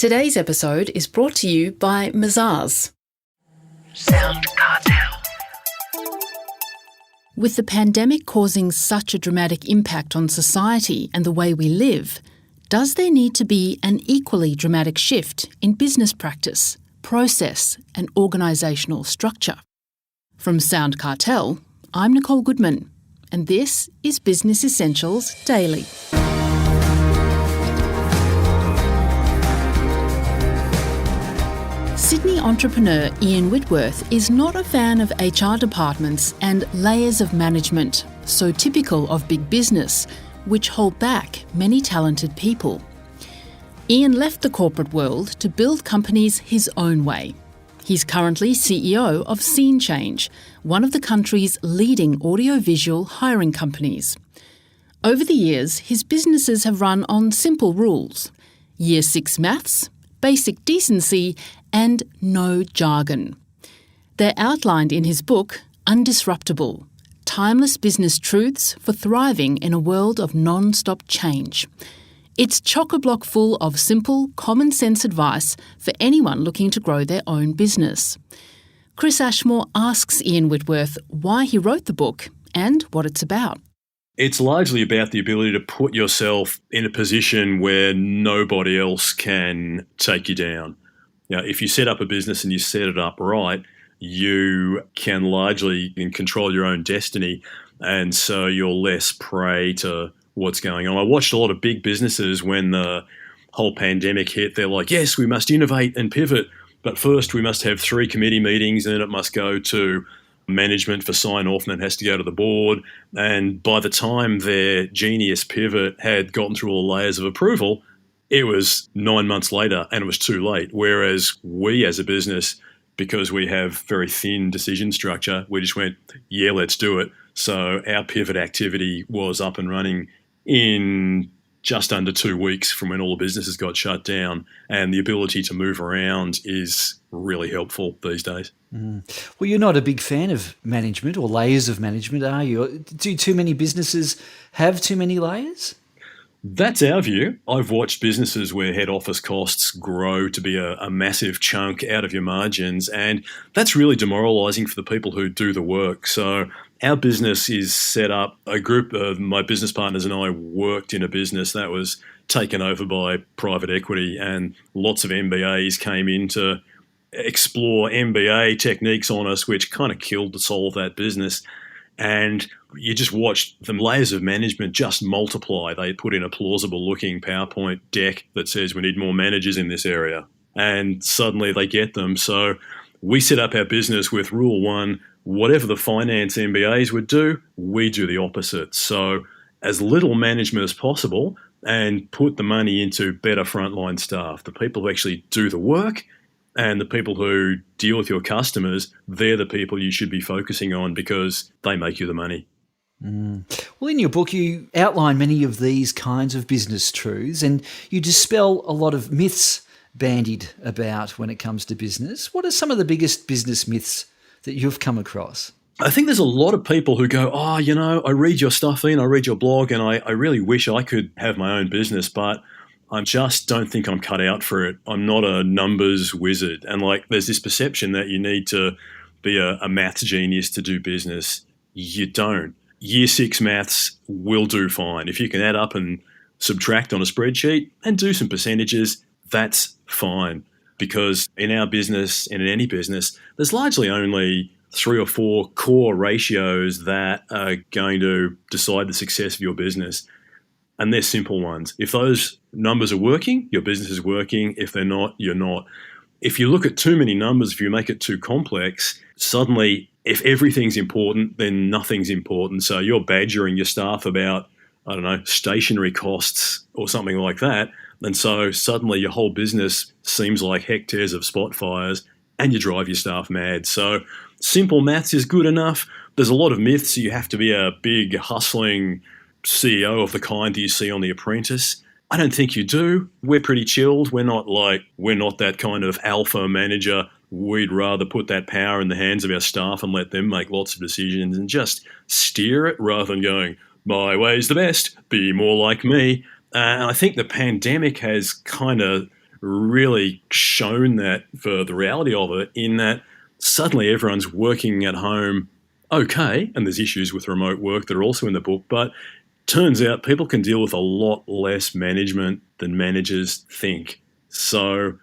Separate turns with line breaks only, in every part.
Today's episode is brought to you by Mazars.
SoundCartel.
With the pandemic causing such a dramatic impact on society and the way we live, does there need to be an equally dramatic shift in business practice, process and organisational structure? From SoundCartel, I'm Nicole Goodman, and this is Business Essentials Daily. Sydney entrepreneur Ian Whitworth is not a fan of HR departments and layers of management, so typical of big business, which hold back many talented people. Ian left the corporate world to build companies his own way. He's currently CEO of Scene Change, one of the country's leading audiovisual hiring companies. Over the years, his businesses have run on simple rules: Year 6 maths, basic decency, and no jargon. They're outlined in his book, Undisruptable: Timeless Business Truths for Thriving in a World of Non-Stop Change. It's chock-a-block full of simple, common-sense advice for anyone looking to grow their own business. Chris Ashmore asks Ian Whitworth why he wrote the book and what it's about.
It's largely about the ability to put yourself in a position where nobody else can take you down. You know, if you set up a business and you set it up right, you can largely control your own destiny, and so you're less prey to what's going on. I watched a lot of big businesses when the whole pandemic hit. They're like, yes, we must innovate and pivot, but first we must have 3 committee meetings, and then it must go to management for sign-off, and then it has to go to the board. And by the time their genius pivot had gotten through all the layers of approval, it was 9 months later and it was too late. Whereas we as a business, because we have very thin decision structure, we just went, yeah, let's do it. So our pivot activity was up and running in just under 2 weeks from when all the businesses got shut down, and the ability to move around is really helpful these days.
Well, you're not a big fan of management or layers of management, are you? Do too many businesses have too many layers?
That's our view. I've watched businesses where head office costs grow to be a massive chunk out of your margins, and that's really demoralising for the people who do the work. So our business is set up, a group of my business partners and I worked in a business that was taken over by private equity, and lots of MBAs came in to explore MBA techniques on us, which kind of killed the soul of that business. And you just watched the layers of management just multiply. They put in a plausible looking PowerPoint deck that says we need more managers in this area, and suddenly they get them. So we set up our business with rule 1, whatever the finance MBAs would do, we do the opposite. So as little management as possible, and put the money into better frontline staff, the people who actually do the work. And the people who deal with your customers, they're the people you should be focusing on because they make you the money.
Well, in your book, you outline many of these kinds of business truths, and you dispel a lot of myths bandied about when it comes to business. What are some of the biggest business myths that you've come across?
I think there's a lot of people who go, oh, you know, I read your stuff, Ian, I read your blog, and I really wish I could have my own business, but I just don't think I'm cut out for it. I'm not a numbers wizard. And there's this perception that you need to be a maths genius to do business. You don't. Year 6 maths will do fine. If you can add up and subtract on a spreadsheet and do some percentages, that's fine. Because in our business and in any business, there's largely only 3 or 4 core ratios that are going to decide the success of your business. And they're simple ones. If those numbers are working, your business is working. If they're not, you're not. If you look at too many numbers, if you make it too complex, suddenly if everything's important, then nothing's important. So you're badgering your staff about, I don't know, stationery costs or something like that. And so suddenly your whole business seems like hectares of spot fires and you drive your staff mad. So simple maths is good enough. There's a lot of myths. You have to be a big hustling CEO of the kind that you see on The Apprentice. I don't think you do. We're pretty chilled. We're not that kind of alpha manager. We'd rather put that power in the hands of our staff and let them make lots of decisions and just steer it rather than going, my way's the best, be more like me. And I think the pandemic has kind of really shown that for the reality of it, in that suddenly everyone's working at home okay, and there's issues with remote work that are also in the book, but turns out people can deal with a lot less management than managers think. So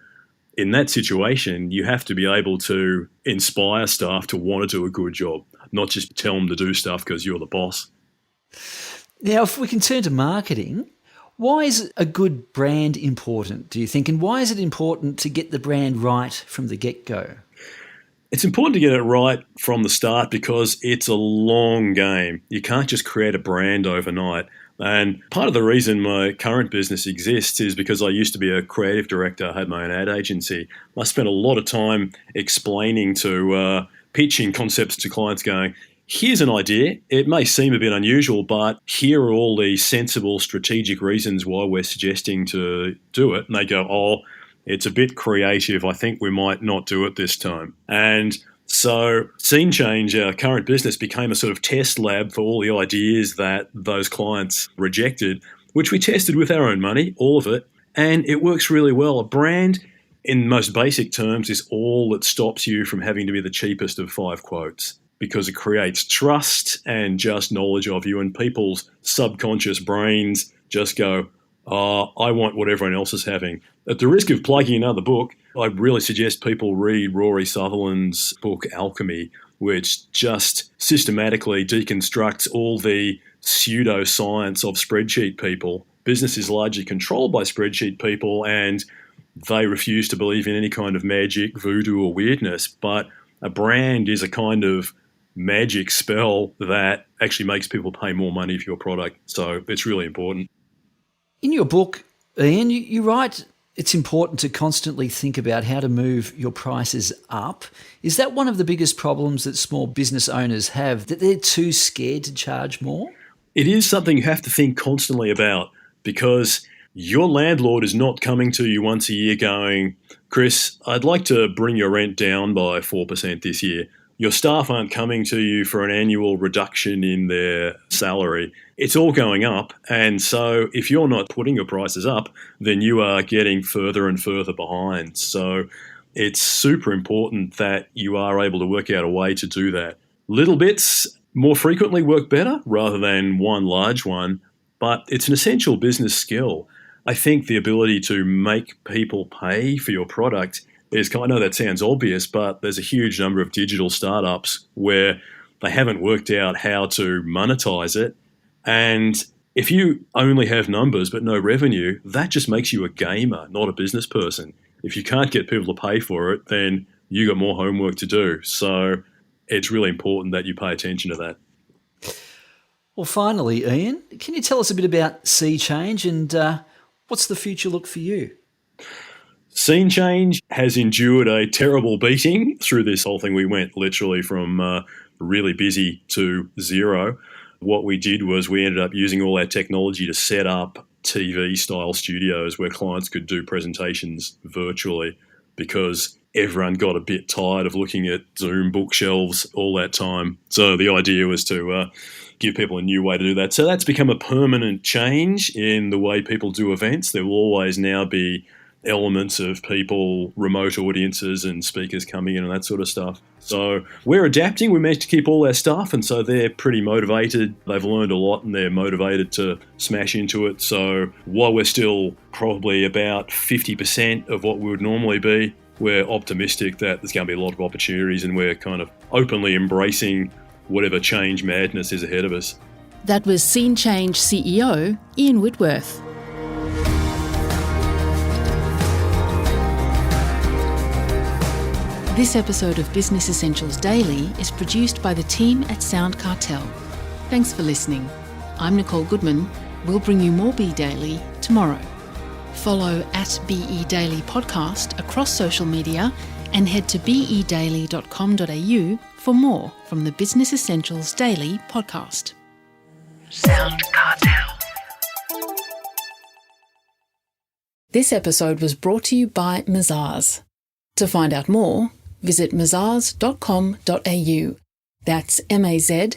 in that situation, you have to be able to inspire staff to want to do a good job, not just tell them to do stuff because you're the boss.
Now, if we can turn to marketing, why is a good brand important, do you think? And why is it important to get the brand right from the get-go?
It's important to get it right from the start because it's a long game. You can't just create a brand overnight. And part of the reason my current business exists is because I used to be a creative director, I had my own ad agency. I spent a lot of time explaining pitching concepts to clients going, here's an idea. It may seem a bit unusual, but here are all the sensible strategic reasons why we're suggesting to do it. And they go, oh, it's a bit creative. I think we might not do it this time. And so Scene Change, our current business, became a sort of test lab for all the ideas that those clients rejected, which we tested with our own money, all of it, and it works really well. A brand, in most basic terms, is all that stops you from having to be the cheapest of 5 quotes, because it creates trust and just knowledge of you, and people's subconscious brains just go, I want what everyone else is having. At the risk of plugging another book, I really suggest people read Rory Sutherland's book Alchemy, which just systematically deconstructs all the pseudoscience of spreadsheet people. Business is largely controlled by spreadsheet people, and they refuse to believe in any kind of magic, voodoo, or weirdness. But a brand is a kind of magic spell that actually makes people pay more money for your product. So it's really important.
In your book, Ian, you write it's important to constantly think about how to move your prices up. Is that one of the biggest problems that small business owners have, that they're too scared to charge more?
It is something you have to think constantly about, because your landlord is not coming to you once a year going, Chris, I'd like to bring your rent down by 4% this year. Your staff aren't coming to you for an annual reduction in their salary. It's all going up. And so if you're not putting your prices up, then you are getting further and further behind. So it's super important that you are able to work out a way to do that. Little bits more frequently work better rather than one large one, but it's an essential business skill. I think the ability to make people pay for your product is, I know that sounds obvious, but there's a huge number of digital startups where they haven't worked out how to monetize it. And if you only have numbers but no revenue, that just makes you a gamer, not a business person. If you can't get people to pay for it, then you got more homework to do. So it's really important that you pay attention to that.
Well, finally, Ian, can you tell us a bit about Sea Change and what's the future look for you?
Scene Change has endured a terrible beating through this whole thing. We went literally from really busy to zero. What we did was we ended up using all our technology to set up TV-style studios where clients could do presentations virtually, because everyone got a bit tired of looking at Zoom bookshelves all that time. So the idea was to give people a new way to do that. So that's become a permanent change in the way people do events. There will always now be elements of people, remote audiences and speakers coming in and that sort of stuff. So we're adapting. We managed to keep all our staff, and so they're pretty motivated. They've learned a lot and they're motivated to smash into it. So while we're still probably about 50% of what we would normally be, we're optimistic that there's going to be a lot of opportunities, and we're kind of openly embracing whatever change madness is ahead of us.
That was Scene Change CEO Ian Whitworth. This episode of Business Essentials Daily is produced by the team at SoundCartel. Thanks for listening. I'm Nicole Goodman. We'll bring you more Be Daily tomorrow. Follow @BE Daily Podcast across social media and head to bedaily.com.au for more from the Business Essentials Daily podcast. SoundCartel. This episode was brought to you by Mazars. To find out more, visit mazars.com.au. That's mazars.com.au.